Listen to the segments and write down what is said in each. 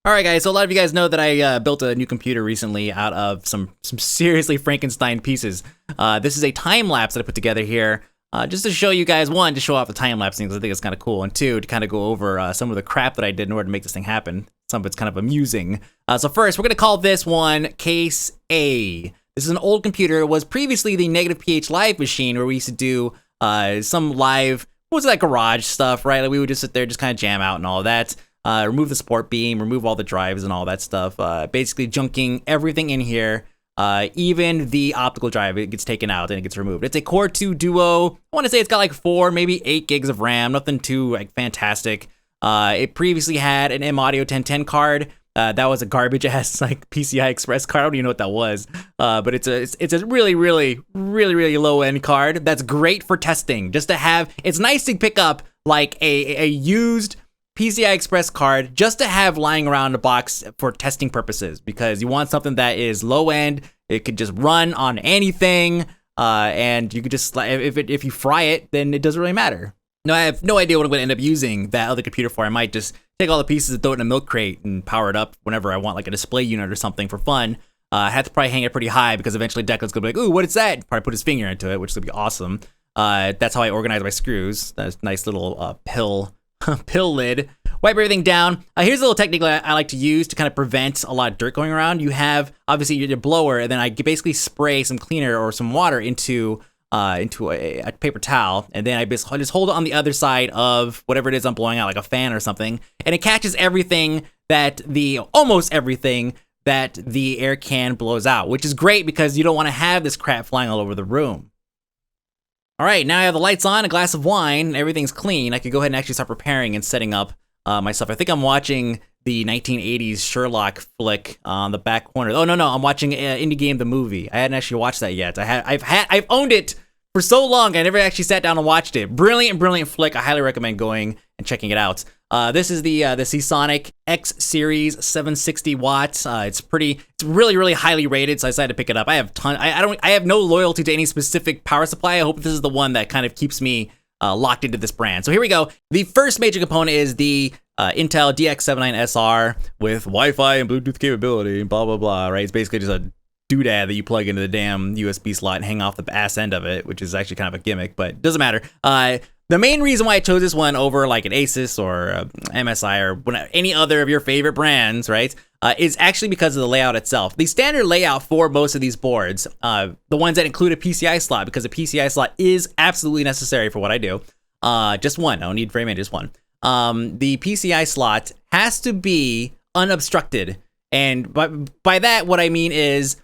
Alright guys, so a lot of you guys know that I built a new computer recently out of some seriously Frankenstein pieces. This is a time lapse that I put together here, just to show you guys, one, to show off the time lapse thing because I think it's kind of cool, and two, to kind of go over some of the crap that I did in order to make this thing happen. Some of it's kind of amusing. So first, we're going to call this one Case A. This is an old computer. It was previously the Negative PH Live machine where we used to do some live, what was it, like garage stuff, right? Like we would just sit there, just kind of jam out and all of that. Remove the support beam, remove all the drives and all that stuff. Basically junking everything in here. Even the optical drive, it gets taken out and it gets removed. It's a Core 2 Duo. I want to say it's got like 4, maybe 8 gigs of RAM. Nothing too like fantastic. It previously had an M-Audio 1010 card. That was a garbage ass like PCI Express card. I don't even know what that was. But it's a really low end card. That's great for testing. Just to have, it's nice to pick up like a used PCI Express card just to have lying around the box for testing purposes, because you want something that is low end. It could just run on anything, and you could just, if you fry it, then it doesn't really matter. Now, I have no idea what I'm going to end up using that other computer for. I might just take all the pieces and throw it in a milk crate and power it up whenever I want, like a display unit or something for fun. I have to probably hang it pretty high because eventually Declan's going to be like, ooh, what is that? Probably put his finger into it, which is going to be awesome. That's how I organize my screws. That's a nice little pill lid. Wipe everything down. Here's a little technique I like to use to kind of prevent a lot of dirt going around. You have obviously your blower, and then I basically spray some cleaner or some water into a paper towel, and then I just hold it on the other side of whatever it is I'm blowing out, like a fan or something, and it catches almost everything that the air can blows out, which is great because you don't want to have this crap flying all over the room. All right, now I have the lights on, a glass of wine, and everything's clean. I could go ahead and actually start preparing and setting up myself. I think I'm watching the 1980s Sherlock flick on the back corner. Oh no, I'm watching Indie Game the movie. I hadn't actually watched that yet. I've owned it for so long. I never actually sat down and watched it. Brilliant flick. I highly recommend going and checking it out. This is the Seasonic X Series 760 watts. It's really highly rated, so I decided to pick it up. I have no loyalty to any specific power supply. I hope this is the one that kind of keeps me locked into this brand. So here we go. The first major component is the Intel DX79SR with Wi-Fi and Bluetooth capability, blah blah blah, right? It's basically just a doodad that you plug into the damn USB slot and hang off the ass end of it, which is actually kind of a gimmick, but it doesn't matter. The main reason why I chose this one over like an Asus or MSI or any other of your favorite brands, right, is actually because of the layout itself. The standard layout for most of these boards, the ones that include a PCI slot, because a PCI slot is absolutely necessary for what I do. Just one. I don't need very many, just one. The PCI slot has to be unobstructed. And by that, what I mean is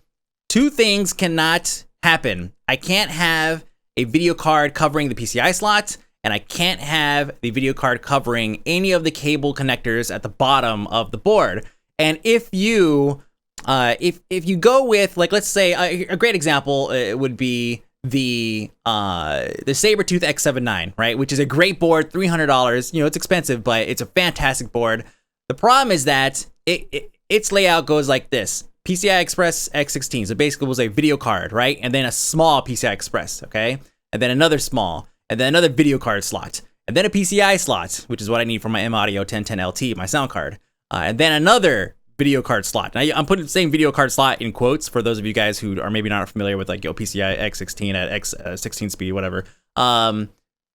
two things cannot happen. I can't have a video card covering the PCI slot, and I can't have the video card covering any of the cable connectors at the bottom of the board. And if you go with, like, let's say a great example would be the Sabertooth X79, right, which is a great board, $300. You know, it's expensive, but it's a fantastic board. The problem is that its layout goes like this: PCI Express X16, so basically it was a video card, right, and then a small PCI Express, okay, and then another small, and then another video card slot, and then a PCI slot, which is what I need for my M-Audio 1010 LT, my sound card, and then another video card slot. Now, I'm putting the same video card slot in quotes for those of you guys who are maybe not familiar with, like, PCI X16 at X16 speed, whatever. And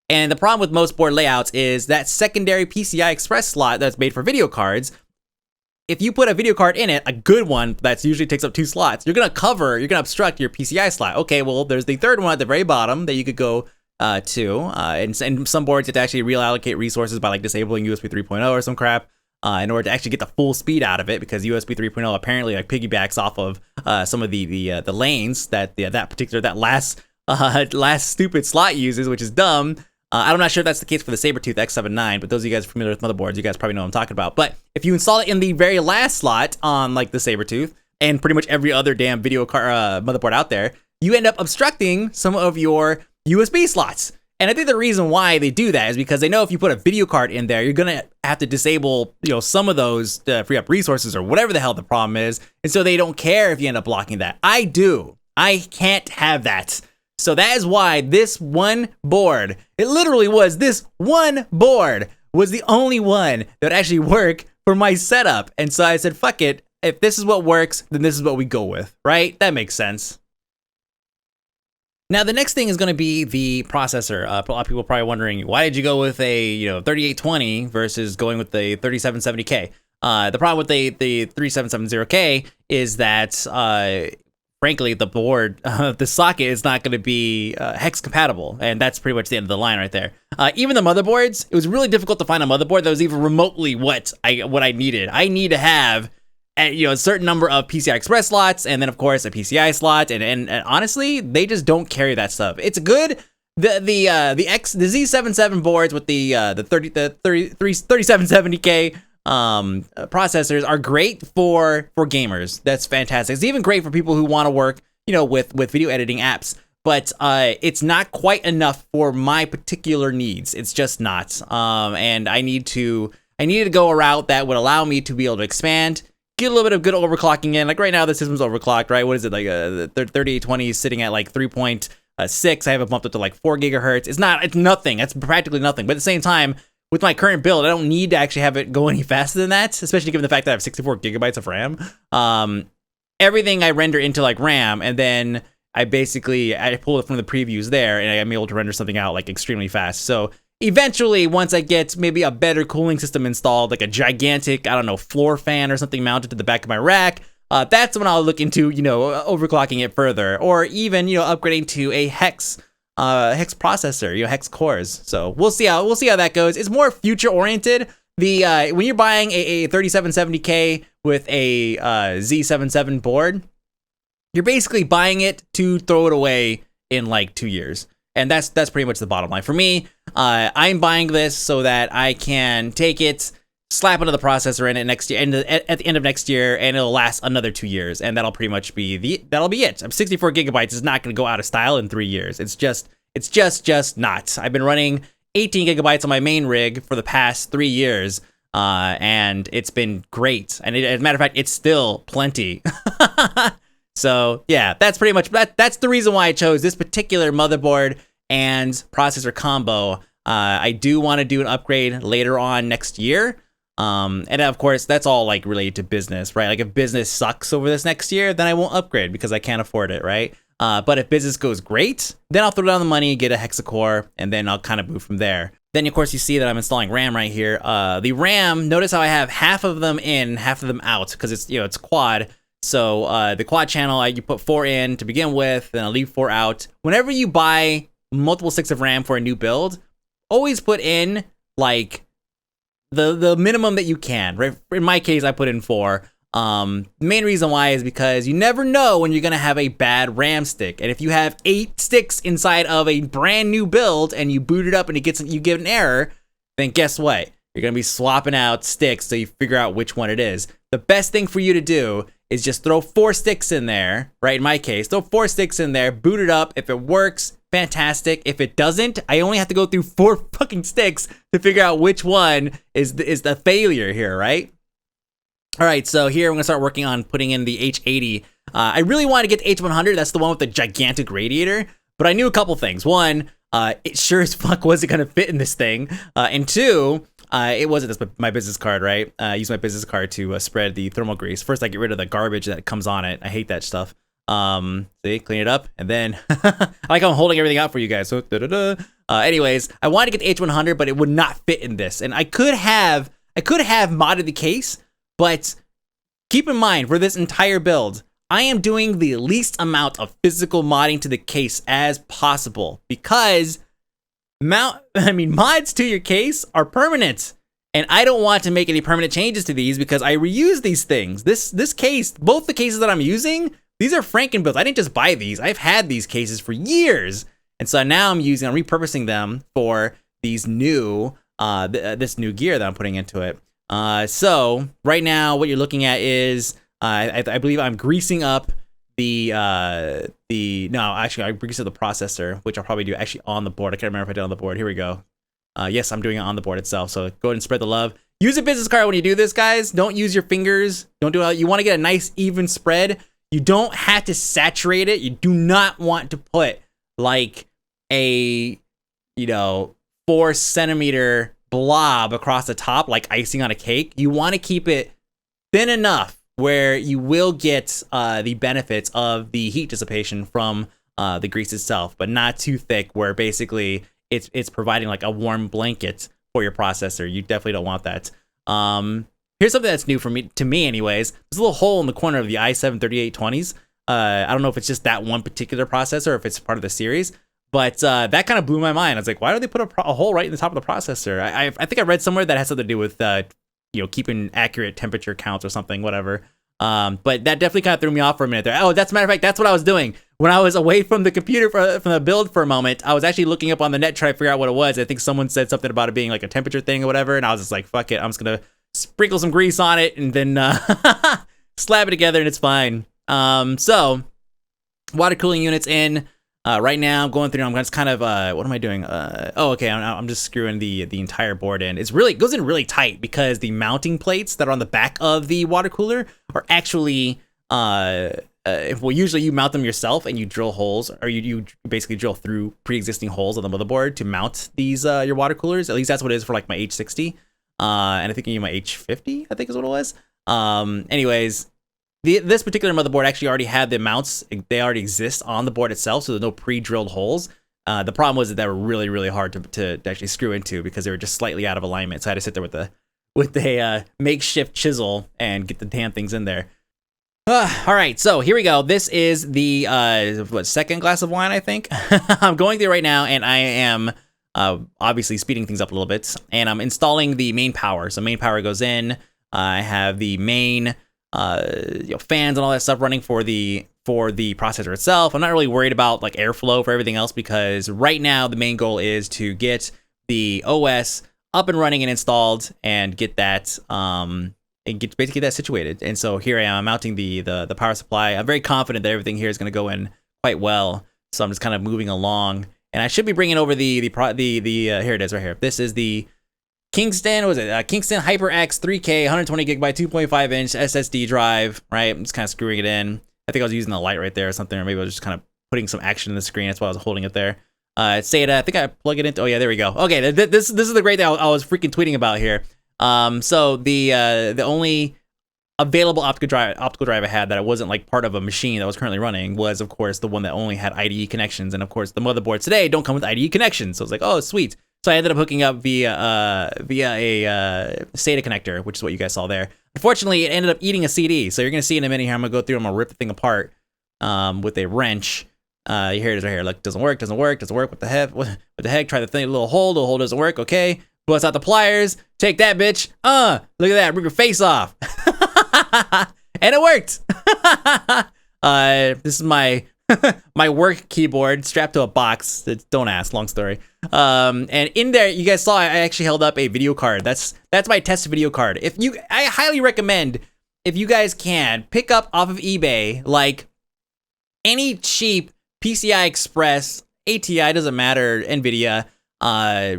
the problem with most board layouts is that secondary PCI Express slot that's made for video cards, if you put a video card in it, a good one that usually takes up 2 slots, you're gonna obstruct your PCI slot. Okay, well, there's the third one at the very bottom that you could go to, and some boards you have to actually reallocate resources by like disabling USB 3.0 or some crap in order to actually get the full speed out of it, because USB 3.0 apparently like piggybacks off of some of the lanes that that last stupid slot uses, which is dumb. I'm not sure if that's the case for the Sabertooth X79, but those of you guys are familiar with motherboards, you guys probably know what I'm talking about. But if you install it in the very last slot on like the Sabertooth and pretty much every other damn video card motherboard out there, you end up obstructing some of your USB slots. And I think the reason why they do that is because they know if you put a video card in there, you're gonna have to disable, some of those to free up resources or whatever the hell the problem is. And so they don't care if you end up blocking that. I do. I can't have that. So that is why this one board, it literally was this one board, was the only one that would actually work for my setup. And so I said, fuck it. If this is what works, then this is what we go with, right? That makes sense. Now, the next thing is going to be the processor. A lot of people are probably wondering, why did you go with a 3820 versus going with the 3770K? The problem with the 3770K is that, frankly, the board, the socket is not going to be hex compatible, and that's pretty much the end of the line right there. Even the motherboards, it was really difficult to find a motherboard that was even remotely what I needed. I need to have a certain number of PCI Express slots, and then of course a PCI slot, and honestly, they just don't carry that stuff. It's good. The Z77 boards with the 3770K processors are great for gamers. That's fantastic. It's even great for people who want to work, with video editing apps. But it's not quite enough for my particular needs. It's just not. And I needed to go a route that would allow me to be able to expand, get a little bit of good overclocking in. Like right now, the system's overclocked, right? What is it, like the 3820 is sitting at like 3.6. I have it bumped up to like 4 gigahertz. It's nothing. That's practically nothing. But at the same time, with my current build, I don't need to actually have it go any faster than that, especially given the fact that I have 64 gigabytes of RAM. Everything I render into like RAM, and then I pull it from the previews there, and I'm able to render something out like extremely fast. So eventually, once I get maybe a better cooling system installed, like a gigantic, floor fan or something mounted to the back of my rack, that's when I'll look into, overclocking it further, or even, upgrading to a hex processor, hex cores. So we'll see how that goes. It's more future oriented. When you're buying a 3770K with a Z77 board, you're basically buying it to throw it away in like 2 years. And that's pretty much the bottom line. For me, I'm buying this so that I can take it, slap another processor in it next year, and at the end of next year, and it'll last another 2 years, and that'll pretty much be it. 64 gigabytes is not going to go out of style in 3 years. It's just not. I've been running 18 gigabytes on my main rig for the past 3 years, and it's been great. And as a matter of fact, it's still plenty. So yeah, that's pretty much that's the reason why I chose this particular motherboard and processor combo. I do want to do an upgrade later on next year. And of course, that's all like related to business, right? Like if business sucks over this next year, then I won't upgrade because I can't afford it, right? But if business goes great, then I'll throw down the money, get a hexa-core, and then I'll kind of move from there. Then of course you see that I'm installing RAM right here. The RAM, notice how I have half of them in, half of them out, because it's quad. So the quad channel, you put 4 in to begin with, then I'll leave 4 out. Whenever you buy multiple sticks of RAM for a new build, always put in like the minimum that you can, right? In my case, I put in 4. The main reason why is because you never know when you're gonna have a bad RAM stick. And if you have 8 sticks inside of a brand new build and you boot it up and you get an error, then guess what? You're gonna be swapping out sticks so you figure out which one it is. The best thing for you to do is just throw 4 sticks in there, right? In my case, throw 4 sticks in there, boot it up. If it works, fantastic. If it doesn't, I only have to go through 4 fucking sticks to figure out which one is the failure here, right? All right, so here I'm gonna start working on putting in the H80. I really wanted to get the H100. That's the one with the gigantic radiator, but I knew a couple things. One, it sure as fuck wasn't gonna fit in this thing. And 2, it wasn't my business card, right? I use my business card to spread the thermal grease. First, I get rid of the garbage that comes on it. I hate that stuff. See, clean it up, and then I like how I'm holding everything out for you guys. So, anyways, I wanted to get the H100, but it would not fit in this, and I could have modded the case, but keep in mind for this entire build, I am doing the least amount of physical modding to the case as possible because mods to your case are permanent, and I don't want to make any permanent changes to these because I reuse these things. This case, both the cases that I'm using, these are Franken builds. I didn't just buy these. I've had these cases for years, and so now I'm repurposing them for these new this new gear that I'm putting into it. So right now, what you're looking at is I believe I'm greasing up I greased up the processor, which I'll probably do actually on the board. I can't remember if I did it on the board. Here we go. Yes, I'm doing it on the board itself. So go ahead and spread the love. Use a business card when you do this, guys. Don't use your fingers. Don't do it. You want to get a nice even spread. You don't have to saturate it. You do not want to put like a 4 centimeter blob across the top, like icing on a cake. You want to keep it thin enough where you will get the benefits of the heat dissipation from the grease itself, but not too thick where basically it's providing like a warm blanket for your processor. You definitely don't want that. Here's something that's new to me anyways. There's a little hole in the corner of the i7-3820s. I don't know if it's just that one particular processor or if it's part of the series, but that kind of blew my mind. I was like, why do they put a hole right in the top of the processor? I think I read somewhere that has something to do with keeping accurate temperature counts or something, whatever. But that definitely kind of threw me off for a minute there. Oh, that's a matter of fact, that's what I was doing. When I was away from the computer from the build for a moment, I was actually looking up on the net trying to figure out what it was. I think someone said something about it being like a temperature thing or whatever, and I was just like, fuck it, I'm just gonna sprinkle some grease on it and then slap it together and it's fine. So water cooling units in. Right now I'm going through, I'm just kind of, what am I doing? Okay, I'm just screwing the entire board in. It goes in really tight because the mounting plates that are on the back of the water cooler are actually, usually you mount them yourself and you drill holes, or you basically drill through pre-existing holes on the motherboard to mount these, your water coolers. At least that's what it is for like my H60. And I think my H50, I think is what it was. Anyways, this particular motherboard actually already had the mounts. They already exist on the board itself, so there's no pre-drilled holes. The problem was that they were really, really hard to actually screw into because they were just slightly out of alignment. So I had to sit there with a makeshift chisel and get the damn things in there. All right, so here we go. This is the second glass of wine, I think. I'm going through right now, and I am obviously speeding things up a little bit, and I'm installing the main power. So main power goes in. I have the main fans and all that stuff running for the processor itself. I'm not really worried about like airflow for everything else because right now the main goal is to get the OS up and running and installed and get that basically that situated. And so here I am, I'm mounting the power supply. I'm very confident that everything here is going to go in quite well. So I'm just kind of moving along, and I should be bringing over the here it is right here. This is the Kingston, Kingston HyperX 3K 120 gigabyte 2.5 inch SSD drive, right? I'm just kind of screwing it in. I think I was using the light right there or something, or maybe I was just kind of putting some action in the screen. That's why I was holding it there. It's SATA. I think I plug it into, oh yeah, there we go. Okay, this is the great thing I was freaking tweeting about here. So the only available optical drive I had that I wasn't like part of a machine that was currently running was, of course, the one that only had IDE connections. And of course, the motherboards today don't come with IDE connections. So I was like, oh, sweet. So I ended up hooking up via a SATA connector, which is what you guys saw there. Unfortunately, it ended up eating a CD. So you're going to see in a minute here, I'm going to go through, I'm going to rip the thing apart with a wrench. Here it is right here. Look, doesn't work. What the heck? What the heck? Try the thing, little hole doesn't work. Okay. Bust out the pliers. Take that, bitch. Look at that. Rip your face off. And it worked. This is my my work keyboard strapped to a box. Don't ask, long story. And in there, you guys saw I actually held up a video card. That's my test video card. I highly recommend, if you guys can, pick up off of eBay like any cheap PCI Express, ATI, doesn't matter, NVIDIA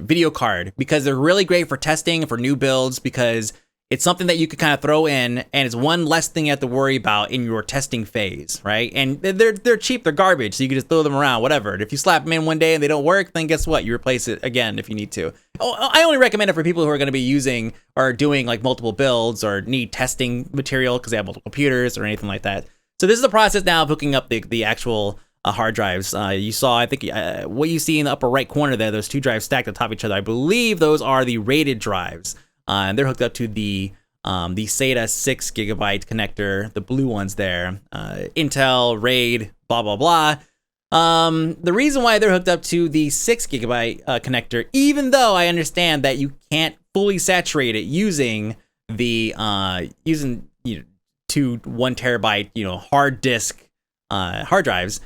video card, because they're really great for testing for new builds, because it's something that you could kind of throw in, and it's one less thing you have to worry about in your testing phase, right? And they're cheap, they're garbage, so you can just throw them around, whatever. And if you slap them in one day and they don't work, then guess what? You replace it again if you need to. I only recommend it for people who are going to be using or doing like multiple builds or need testing material because they have multiple computers or anything like that. So this is the process now of hooking up the actual hard drives. You saw, I think, what you see in the upper right corner there, those two drives stacked on top of each other. I believe those are the rated drives. And they're hooked up to the SATA 6 gigabyte connector, the blue ones there. Intel, RAID, blah, blah, blah. The reason why they're hooked up to the 6 gigabyte connector, even though I understand that you can't fully saturate it using the 2 1 terabyte hard disk hard drives,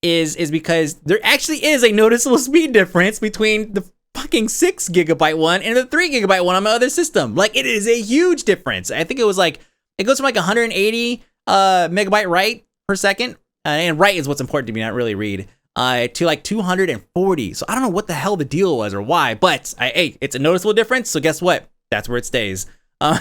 is because there actually is a noticeable speed difference between the fucking 6 gigabyte one and the 3 gigabyte one on my other system. Like, it is a huge difference. I think it was like, it goes from like 180 megabyte write per second, and write is what's important to me, not really read, to like 240. So I don't know what the hell the deal was or why, but hey, it's a noticeable difference. So guess what? That's where it stays. And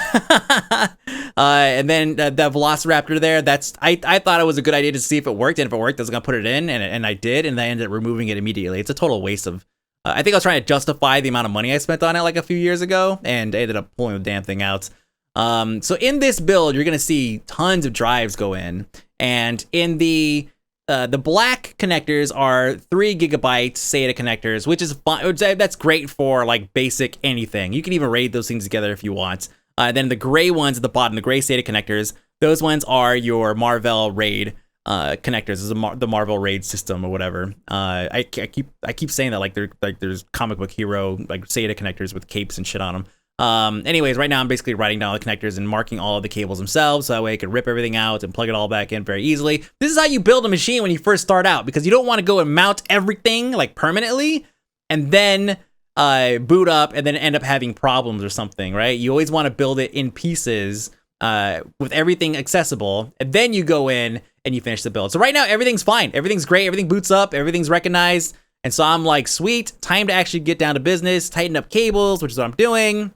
then the Velociraptor there, I thought it was a good idea to see if it worked, and if it worked, I was gonna put it in, and I did, and I ended up removing it immediately. It's a total waste of I think I was trying to justify the amount of money I spent on it like a few years ago, and I ended up pulling the damn thing out. So in this build, you're gonna see tons of drives go in, and in the black connectors are 3 gigabyte SATA connectors, which is fine. That's great for like basic anything. You can even RAID those things together if you want. Then the gray ones at the bottom, the gray SATA connectors, those ones are your Marvell RAID connectors. This is the Marvel RAID system or whatever. I keep saying that like there's comic book hero like SATA connectors with capes and shit on them. Anyways, right now I'm basically writing down the connectors and marking all of the cables themselves, so that way I can rip everything out and plug it all back in very easily. This is how you build a machine when you first start out, because you don't want to go and mount everything like permanently and then boot up and then end up having problems or something, right? You always want to build it in pieces with everything accessible, and then you go in and you finish the build. So right now everything's fine, everything's great, everything boots up, everything's recognized, and so I'm like, sweet, time to actually get down to business, tighten up cables, which is what I'm doing.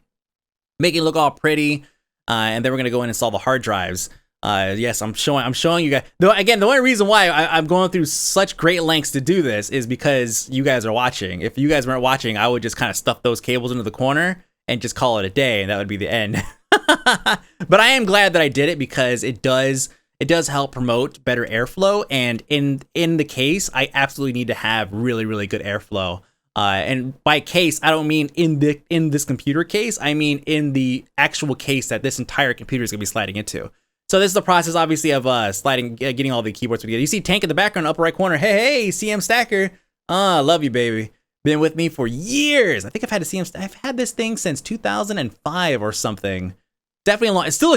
Make it look all pretty, and then we're gonna go in and install the hard drives. Yes, I'm showing you guys. Though again, the only reason why I'm going through such great lengths to do this is because you guys are watching. If you guys weren't watching, I would just kind of stuff those cables into the corner and just call it a day, and that would be the end. But I am glad that I did it, because it does help promote better airflow, and in the case, I absolutely need to have really good airflow. And by case, I don't mean in this computer case. I mean in the actual case that this entire computer is gonna be sliding into. So this is the process, obviously, of getting all the keyboards together. You see Tank in the background, upper right corner. Hey, CM Stacker. Love you, baby. Been with me for years. I think I've had this thing since 2005 or something. Definitely a long. It's still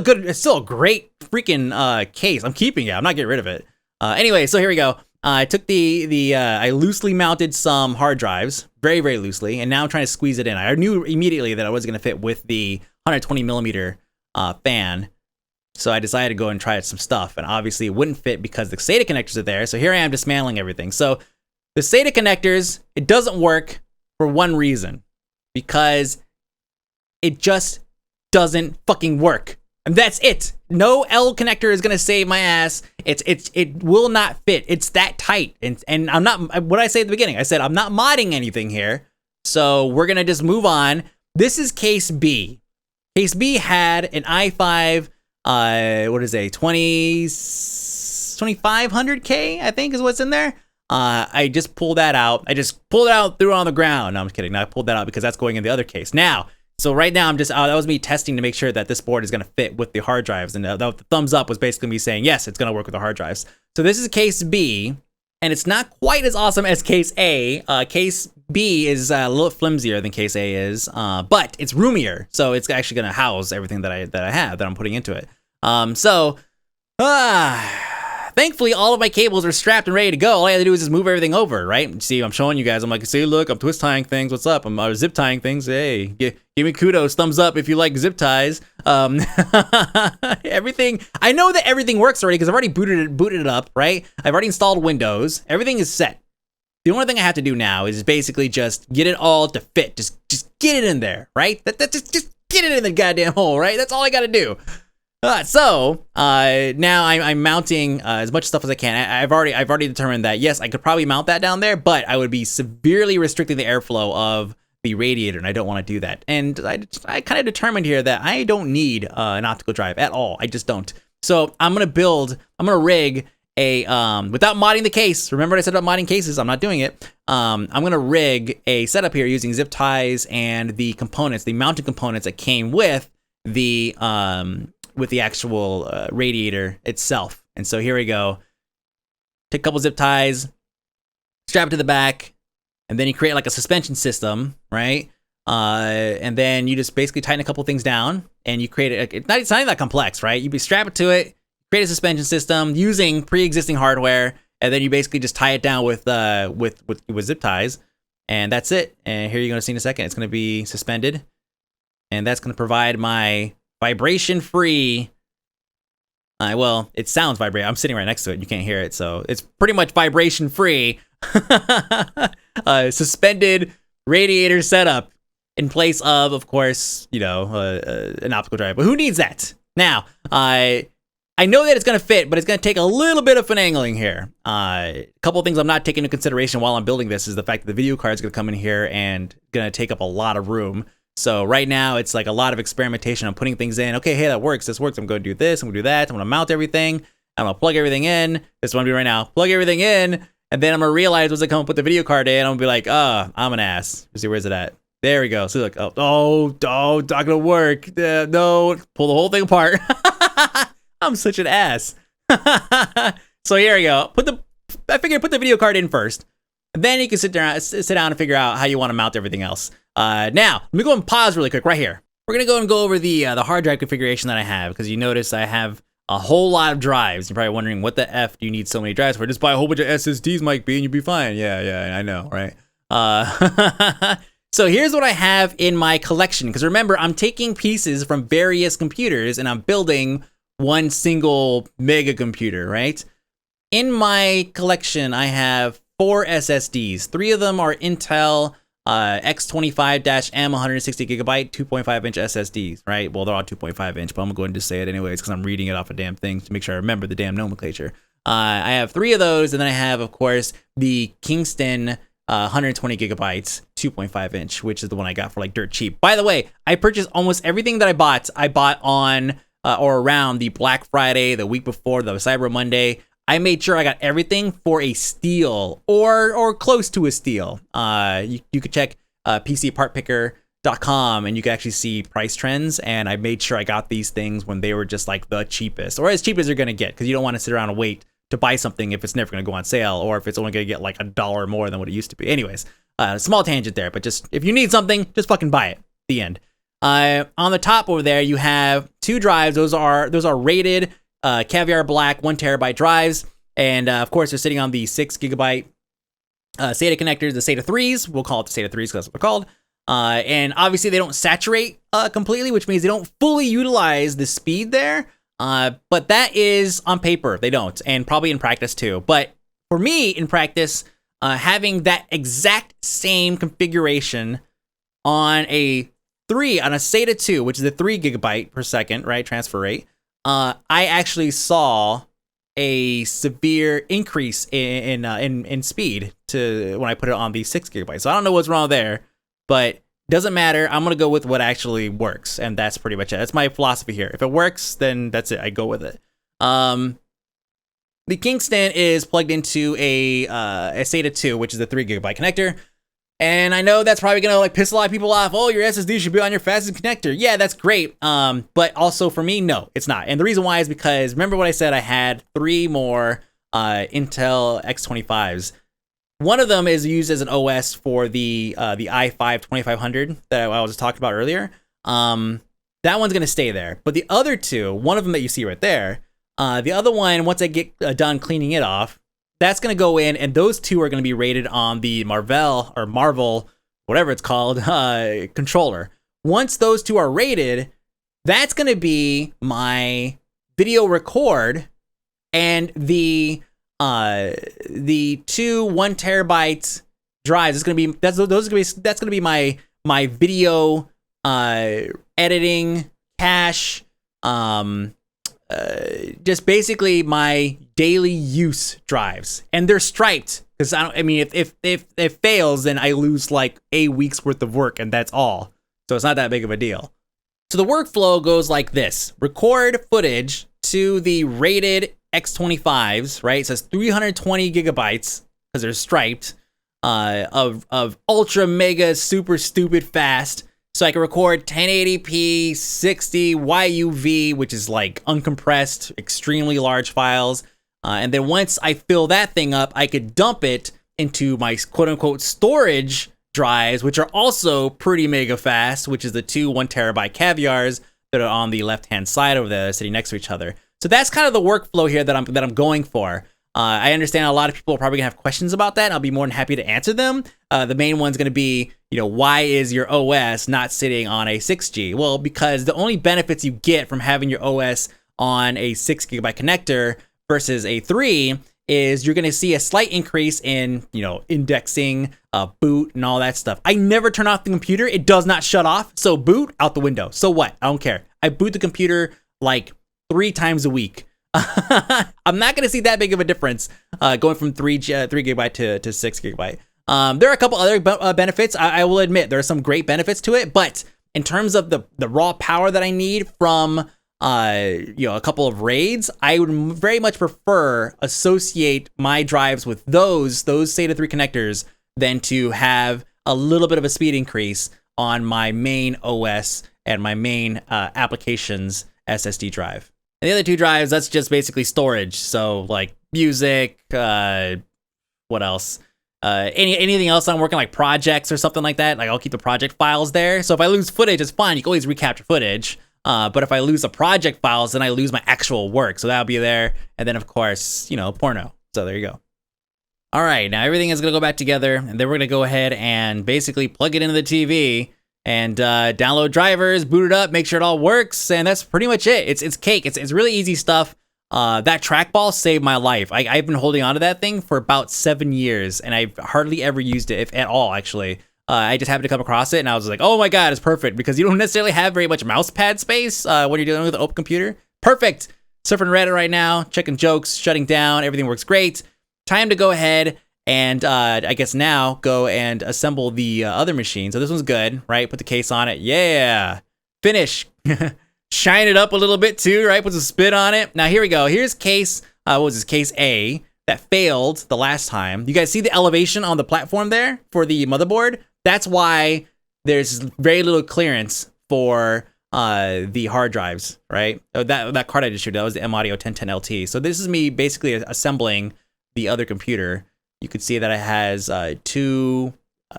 a great freaking case. I'm keeping it. I'm not getting rid of it. Anyway, so here we go. I took I loosely mounted some hard drives, very loosely, and now I'm trying to squeeze it in. I knew immediately that I wasn't going to fit with the 120 millimeter fan, so I decided to go and try some stuff, and obviously it wouldn't fit because the SATA connectors are there, so here I am dismantling everything. So the SATA connectors, it doesn't work for one reason, because it just doesn't fucking work. And that's it. No L connector is gonna save my ass. It will not fit. It's that tight. And I'm not, what did I say at the beginning? I said I'm not modding anything here. So we're gonna just move on. This is case B. Case B had an i5, what is it, 2500K, I think is what's in there. I just pulled that out. I just pulled it out, threw it on the ground. No, I'm just kidding. No, I pulled that out because that's going in the other case. Now, so right now I'm just, that was me testing to make sure that this board is going to fit with the hard drives. And the thumbs up was basically me saying, yes, it's going to work with the hard drives. So this is case B, and it's not quite as awesome as case A. Case B is a little flimsier than case A is, but it's roomier. So it's actually going to house everything that I'm putting into it. Thankfully, all of my cables are strapped and ready to go. All I had to do is just move everything over, right? See, I'm showing you guys. I'm like, see, look, I'm twist tying things. What's up? I'm zip tying things. Hey, give me kudos, thumbs up if you like zip ties. Everything. I know that everything works already because I've already booted it up, right? I've already installed Windows. Everything is set. The only thing I have to do now is basically just get it all to fit. Just get it in there, right? Just get it in the goddamn hole, right? That's all I got to do. So now I'm mounting as much stuff as I can. I've already determined that yes, I could probably mount that down there, but I would be severely restricting the airflow of the radiator, and I don't want to do that. And I kind of determined here that I don't need an optical drive at all. I just don't. So I'm gonna rig a without modding the case. Remember what I said about modding cases? I'm not doing it. I'm gonna rig a setup here using zip ties and the components, the mounting components that came with the actual radiator itself. And so here we go. Take a couple zip ties, strap it to the back, and then you create like a suspension system, right? And then you just basically tighten a couple things down, and you create it. It's not even that complex, right? You strap it to it, create a suspension system using pre-existing hardware, and then you basically just tie it down with zip ties, and that's it. And here you're gonna see in a second, it's gonna be suspended, and that's gonna provide my vibration-free. Well, it sounds vibrate. I'm sitting right next to it. You can't hear it, so it's pretty much vibration-free. Suspended radiator setup in place of course, an optical drive. But who needs that? Now, I I know that it's going to fit, but it's going to take a little bit of finagling here. A couple of things I'm not taking into consideration while I'm building this is the fact that the video card is going to come in here and going to take up a lot of room. So right now it's like a lot of experimentation. I'm putting things in. Okay, hey, that works. This works. I'm going to do this. I'm going to do that. I'm going to mount everything. I'm going to plug everything in. This is what I'm doing right now. Plug everything in. And then I'm going to realize once I come and put the video card in, I'm going to be like, I'm an ass. Let's see, where's it at? There we go. So like, not going to work. No, pull the whole thing apart. I'm such an ass. So here we go. I figured put the video card in first. And then you can sit down and figure out how you want to mount everything else. Now, let me go and pause really quick right here. We're going to go and go over the hard drive configuration that I have, because you notice I have a whole lot of drives. You're probably wondering, what the F do you need so many drives for? Just buy a whole bunch of SSDs, Mike B, and you'll be fine. Yeah, I know, right? So here's what I have in my collection. Because remember, I'm taking pieces from various computers and I'm building one single mega computer, right? In my collection, I have 4 SSDs. 3 of them are Intel X25-M 160 gigabyte 2.5 inch SSDs, right? Well, they're all 2.5 inch, but I'm going to say it anyways because I'm reading it off a damn thing to make sure I remember the damn nomenclature. I have 3 of those, and then I have, of course, the Kingston 120 gigabytes 2.5 inch, which is the one I got for like dirt cheap. By the way, I purchased almost everything that I bought on or around the Black Friday, the week before, the Cyber Monday. I made sure I got everything for a steal or close to a steal. You could check PCPartPicker.com and you can actually see price trends. And I made sure I got these things when they were just like the cheapest, or as cheap as you're going to get, because you don't want to sit around and wait to buy something if it's never going to go on sale, or if it's only going to get like $1 more than what it used to be. Anyways, small tangent there, but just if you need something, just fucking buy it. The end. On the top over there, you have 2 drives. Those are rated Caviar Black 1 terabyte drives, and of course they're sitting on the 6 gigabyte SATA connectors, the SATA 3s. We'll call it the SATA 3s because that's what they're called. And obviously they don't saturate completely, which means they don't fully utilize the speed there. But that is on paper, they don't, and probably in practice too. But for me, in practice, having that exact same configuration on a SATA 2, which is a 3 gigabyte per second, right, transfer rate, I actually saw a severe increase in speed to when I put it on the 6 gigabytes. So I don't know what's wrong there, but doesn't matter. I'm going to go with what actually works, and that's pretty much it. That's my philosophy here. If it works, then that's it. I go with it. The Kingston is plugged into a SATA 2, which is a 3 gigabyte connector. And I know that's probably going to like piss a lot of people off. Oh, your SSD should be on your fastest connector. Yeah, that's great. But also for me, no, it's not. And the reason why is because remember what I said? I had 3 more Intel X25s. One of them is used as an OS for the i5 2500 that I was talking about earlier. That one's going to stay there. But the other 2, one of them that you see right there, the other one, once I get done cleaning it off, that's going to go in, and those 2 are going to be rated on the Marvel, whatever it's called, controller. Once those 2 are rated, that's going to be my video record, and the 2 1 terabyte drives is going to be that's going to be my video editing cache, just basically my daily use drives, and they're striped because if it fails, then I lose like a week's worth of work, and that's all. So it's not that big of a deal. So the workflow goes like this: record footage to the rated X25s, right? It says 320 gigabytes because they're striped, of ultra mega super stupid fast. So I can record 1080p 60 YUV, which is like uncompressed, extremely large files. And then once I fill that thing up, I could dump it into my quote unquote storage drives, which are also pretty mega fast, which is the 2 1 terabyte Caviars that are on the left hand side over there, sitting next to each other. So that's kind of the workflow here that I'm going for. I understand a lot of people are probably gonna have questions about that, and I'll be more than happy to answer them. The main one's gonna be, why is your OS not sitting on a 6G? Well, because the only benefits you get from having your OS on a 6 gigabyte connector versus a 3 is you're gonna see a slight increase in, indexing, boot, and all that stuff. I never turn off the computer. It does not shut off. So boot out the window. So what? I don't care. I boot the computer like 3 times a week. I'm not going to see that big of a difference going from 3 gigabyte to 6 gigabyte. There are a couple other benefits. I will admit there are some great benefits to it, but in terms of the raw power that I need from a couple of raids, I would very much prefer associate my drives with those SATA 3 connectors than to have a little bit of a speed increase on my main OS and my main applications SSD drive. And the other 2 drives, that's just basically storage. So like music, what else? Anything else I'm working, like projects or something like that, like I'll keep the project files there. So if I lose footage, it's fine. You can always recapture footage. But if I lose the project files, then I lose my actual work. So that'll be there. And then of course, porno. So there you go. All right, now everything is gonna go back together, and then we're gonna go ahead and basically plug it into the TV and download drivers, boot it up, make sure it all works, and that's pretty much it. It's cake. It's really easy stuff. That trackball saved my life. I've been holding on to that thing for about 7 years, and I've hardly ever used it, if at all, actually. I just happened to come across it, and I was like, oh my god, it's perfect, because you don't necessarily have very much mouse pad space when you're dealing with an open computer. Perfect. Surfing Reddit right now, checking jokes, shutting down, everything works great. Time to go ahead and I guess now go and assemble the other machine. So this one's good, right? Put the case on it. Yeah. Finish. Shine it up a little bit too, right? Put some spit on it. Now here we go. Here's case, what was this? Case A that failed the last time. You guys see the elevation on the platform there for the motherboard? That's why there's very little clearance for the hard drives, right? That card I just showed, that was the M-Audio 1010LT. So this is me basically assembling the other computer. You could see that it has 2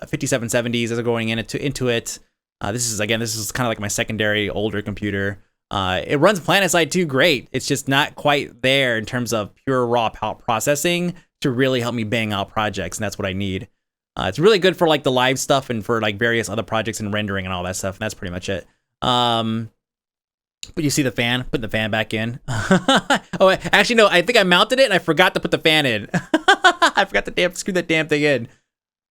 5770s that are going into it. This is kind of like my secondary older computer. It runs PlanetSide 2 great. It's just not quite there in terms of pure raw processing to really help me bang out projects, and that's what I need. It's really good for like the live stuff and for like various other projects and rendering and all that stuff, and that's pretty much it. But you see the fan, putting the fan back in. Oh, actually, no, I think I mounted it and I forgot to put the fan in. I forgot to screw that damn thing in.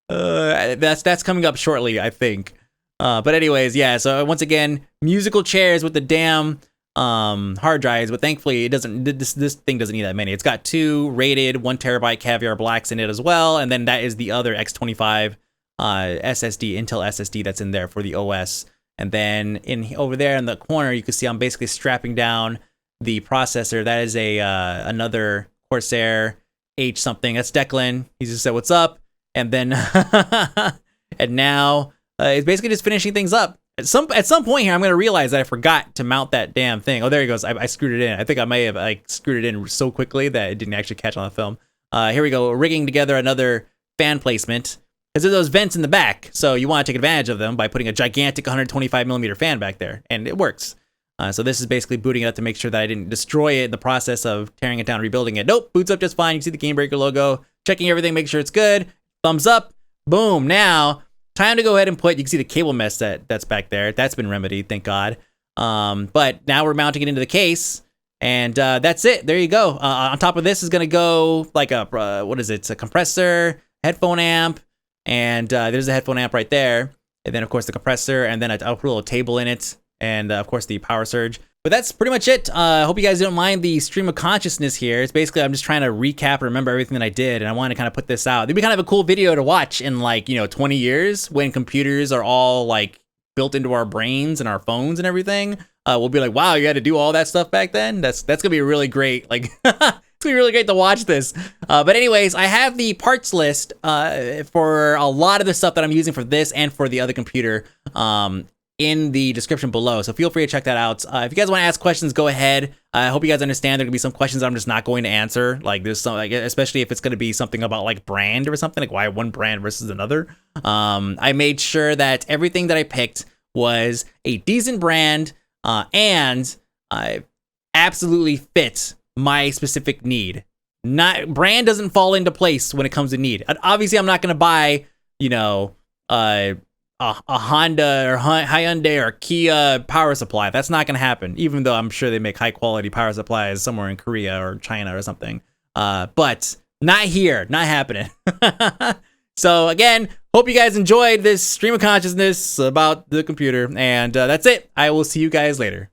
That's coming up shortly, I think. But anyways, yeah, so once again, musical chairs with the damn hard drives, but thankfully it doesn't, this thing doesn't need that many. It's got 2 rated 1 terabyte Caviar Blacks in it as well, and then that is the other X25 SSD, Intel SSD that's in there for the OS. And then over there in the corner, you can see I'm basically strapping down the processor. That is another Corsair H something. That's Declan. He just said, "What's up?" And then and now it's basically just finishing things up. At some point here, I'm gonna realize that I forgot to mount that damn thing. Oh, there he goes. I screwed it in. I think I may have like screwed it in so quickly that it didn't actually catch on the film. Here we go. Rigging together another fan placement. Because there's those vents in the back, so you want to take advantage of them by putting a gigantic 125mm fan back there, and it works. So this is basically booting it up to make sure that I didn't destroy it in the process of tearing it down and rebuilding it. Nope, boots up just fine. You can see the Game Breaker logo. Checking everything, make sure it's good. Thumbs up. Boom. Now, time to go ahead and you can see the cable mess that's back there. That's been remedied, thank God. But now we're mounting it into the case, and that's it. There you go. On top of this is going to go like a compressor, headphone amp, and there's a headphone amp right there, and then of course the compressor, and then I'll put a little table in it, and of course the power surge. But that's pretty much it. I hope you guys don't mind the stream of consciousness here. It's basically I'm just trying to recap and remember everything that I did, and I want to kind of put this out. It'd be kind of a cool video to watch in 20 years when computers are all like built into our brains and our phones and everything. We'll be like, wow, you had to do all that stuff back then. That's gonna be really great. It's gonna be really great to watch this. But anyways, I have the parts list for a lot of the stuff that I'm using for this and for the other computer in the description below. So feel free to check that out. If you guys want to ask questions, go ahead. I hope you guys understand there gonna be some questions I'm just not going to answer. Like there's some, especially if it's gonna be something about like brand or something, like why one brand versus another. I made sure that everything that I picked was a decent brand and absolutely fit my specific need. Brand doesn't fall into place when it comes to need. Obviously, I'm not gonna buy, a Honda or Hyundai or Kia power supply. That's not gonna happen. Even though I'm sure they make high quality power supplies somewhere in Korea or China or something. But not here. Not happening. So again, hope you guys enjoyed this stream of consciousness about the computer, and that's it. I will see you guys later.